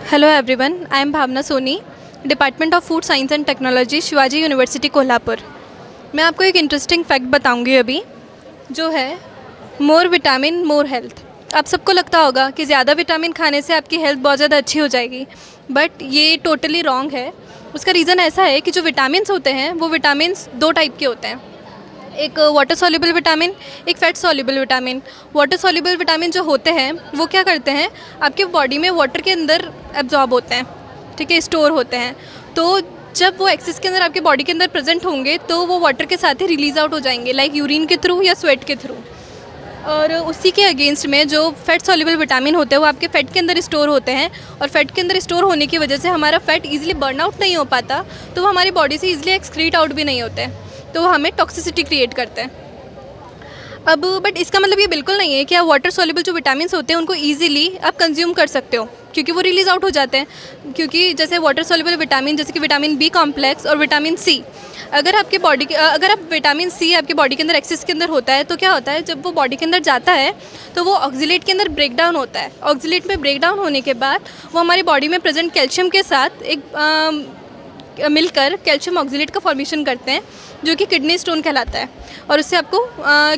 Hello everyone, I am Bhavna Soni, department of food science and technology, Shivaji university Kolhapur. मैं आपको एक interesting fact बताऊंगी अभी, जो है मोर विटामिन मोर हेल्थ। आप सबको लगता होगा कि ज़्यादा विटामिन खाने से आपकी हेल्थ बहुत ज़्यादा अच्छी हो जाएगी, बट ये टोटली रॉन्ग है। उसका रीज़न ऐसा है कि जो विटामिन्स होते हैं वो विटामिन्स दो टाइप के होते हैं, एक वाटर सॉल्युबल विटामिन, एक fat soluble vitamin. Water soluble vitamin जो होते हैं वो क्या करते हैं, आपके बॉडी में वाटर के अंदर एब्जॉर्ब होते हैं, ठीक है, स्टोर होते हैं। तो जब वो एक्सेस के अंदर आपके बॉडी के अंदर प्रेजेंट होंगे तो वो वाटर के साथ ही रिलीज़ आउट हो जाएंगे, लाइक यूरिन के थ्रू या स्वेट के थ्रू। और उसी के अगेंस्ट में जो फैट सॉल्युबल विटामिन होते हैं वो आपके फैट के अंदर स्टोर होते हैं, और फैट के अंदर स्टोर होने की वजह से हमारा फैट ईजिली बर्न आउट नहीं हो पाता, तो वो हमारी बॉडी से ईजिली एक्सक्रीट आउट भी नहीं होते, तो वो हमें टॉक्सिसिटी क्रिएट करते हैं। अब बट इसका मतलब ये बिल्कुल नहीं है कि आप वाटर सॉल्युबल जो विटामिन्स होते हैं उनको ईजिली आप कंज्यूम कर सकते हो, क्योंकि वो रिलीज़ आउट हो जाते हैं। क्योंकि जैसे वाटर सॉल्युबल विटामिन, जैसे कि विटामिन बी कॉम्प्लेक्स और विटामिन सी, अगर आप विटामिन सी आपके बॉडी के अंदर एक्सेस के अंदर होता है तो क्या होता है, जब वो बॉडी के अंदर जाता है तो वो ऑक्सीलेट के अंदर ब्रेक डाउन होता है। ऑक्सीलेट में ब्रेक डाउन होने के बाद वो हमारी बॉडी में प्रेजेंट कैल्शियम के साथ एक मिलकर कैल्शियम ऑक्सीलेट का फॉर्मेशन करते हैं, जो कि किडनी स्टोन कहलाता है, और उससे आपको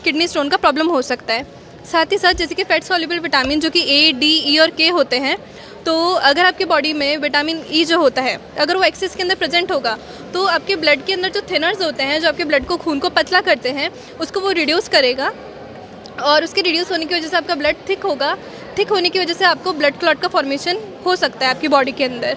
किडनी स्टोन का प्रॉब्लम हो सकता है। साथ ही साथ जैसे कि फैट सॉल्युबल विटामिन जो कि ए, डी, ई और के होते हैं, तो अगर आपके बॉडी में विटामिन ई जो होता है अगर वो एक्सेस के अंदर प्रेजेंट होगा तो आपके ब्लड के अंदर जो थिनर्स होते हैं, जो आपके ब्लड को, खून को पतला करते हैं, उसको वो रिड्यूस करेगा, और उसके रिड्यूस होने की वजह से आपका ब्लड थिक होगा। थिक होने की वजह से आपको ब्लड क्लॉट का फॉर्मेशन हो सकता है आपकी बॉडी के अंदर।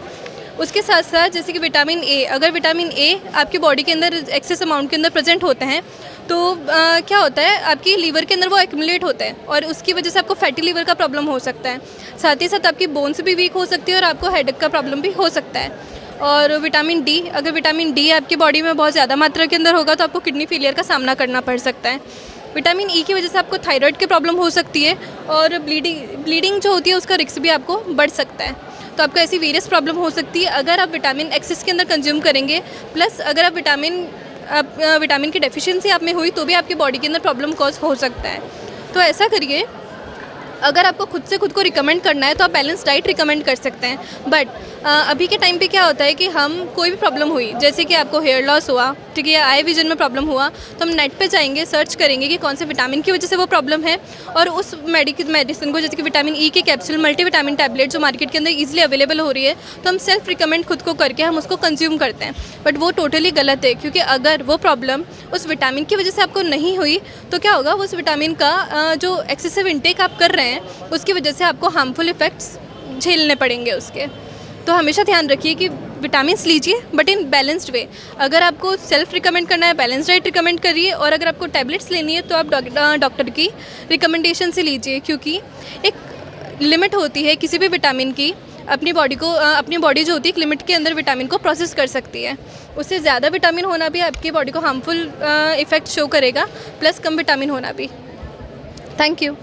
उसके साथ साथ जैसे कि विटामिन ए, अगर विटामिन ए आपकी बॉडी के अंदर एक्सेस अमाउंट के अंदर प्रेजेंट होते हैं तो क्या होता है, आपकी लीवर के अंदर वो एक्यूमुलेट होते हैं, और उसकी वजह से आपको फैटी लीवर का प्रॉब्लम हो सकता है। साथ ही साथ आपकी बोन्स भी वीक हो सकती है और आपको हेडेक का प्रॉब्लम भी हो सकता है। और विटामिन डी, अगर विटामिन डी आपकी बॉडी में बहुत ज़्यादा मात्रा के अंदर होगा तो आपको किडनी फेलियर का सामना करना पड़ सकता है। विटामिन ई की वजह से आपको थायराइड की प्रॉब्लम हो सकती है, और ब्लीडिंग जो होती है उसका रिस्क भी आपको बढ़ सकता है। तो आपको ऐसी वेरियस प्रॉब्लम हो सकती है अगर आप विटामिन एक्सेस के अंदर कंज्यूम करेंगे। प्लस अगर आप विटामिन की डेफिशिएंसी आप में हुई तो भी आपकी बॉडी के अंदर प्रॉब्लम कॉज हो सकता है। तो ऐसा करिए, अगर आपको खुद से खुद को रिकमेंड करना है तो आप बैलेंस डाइट रिकमेंड कर सकते हैं। बट अभी के टाइम पे क्या होता है कि हम कोई भी प्रॉब्लम हुई, जैसे कि आपको हेयर लॉस हुआ, ठीक है, या आई विजन में प्रॉब्लम हुआ, तो हम नेट पे जाएंगे, सर्च करेंगे कि कौन से विटामिन की वजह से वो प्रॉब्लम है, और उस मेडिसिन को, जैसे कि विटामिन ई के कैप्सूल, मल्टीविटामिन टैबलेट जो मार्केट के अंदर ईजिली अवेलेबल हो रही है, तो हम सेल्फ रिकमेंड खुद को करके हम उसको कंज्यूम करते हैं। बट वो टोटली गलत है, क्योंकि अगर वो प्रॉब्लम उस विटामिन की वजह से आपको नहीं हुई तो क्या होगा, उस विटामिन का जो एक्सेसिव इंटेक आप कर रहे हैं उसकी वजह से आपको हार्मफुल इफ़ेक्ट्स झेलने पड़ेंगे उसके। तो हमेशा ध्यान रखिए कि विटामिन्स लीजिए, बट इन बैलेंस्ड वे। अगर आपको सेल्फ रिकमेंड करना है, बैलेंस डाइट रिकमेंड करिए, और अगर आपको टैबलेट्स लेनी है तो आप डॉक्टर की रिकमेंडेशन से लीजिए, क्योंकि एक लिमिट होती है किसी भी विटामिन की। अपनी बॉडी जो होती है एक लिमिट के अंदर विटामिन को प्रोसेस कर सकती है। उससे ज़्यादा विटामिन होना भी आपकी बॉडी को हार्मफुल इफ़ेक्ट शो करेगा, प्लस कम विटामिन होना भी। Thank you.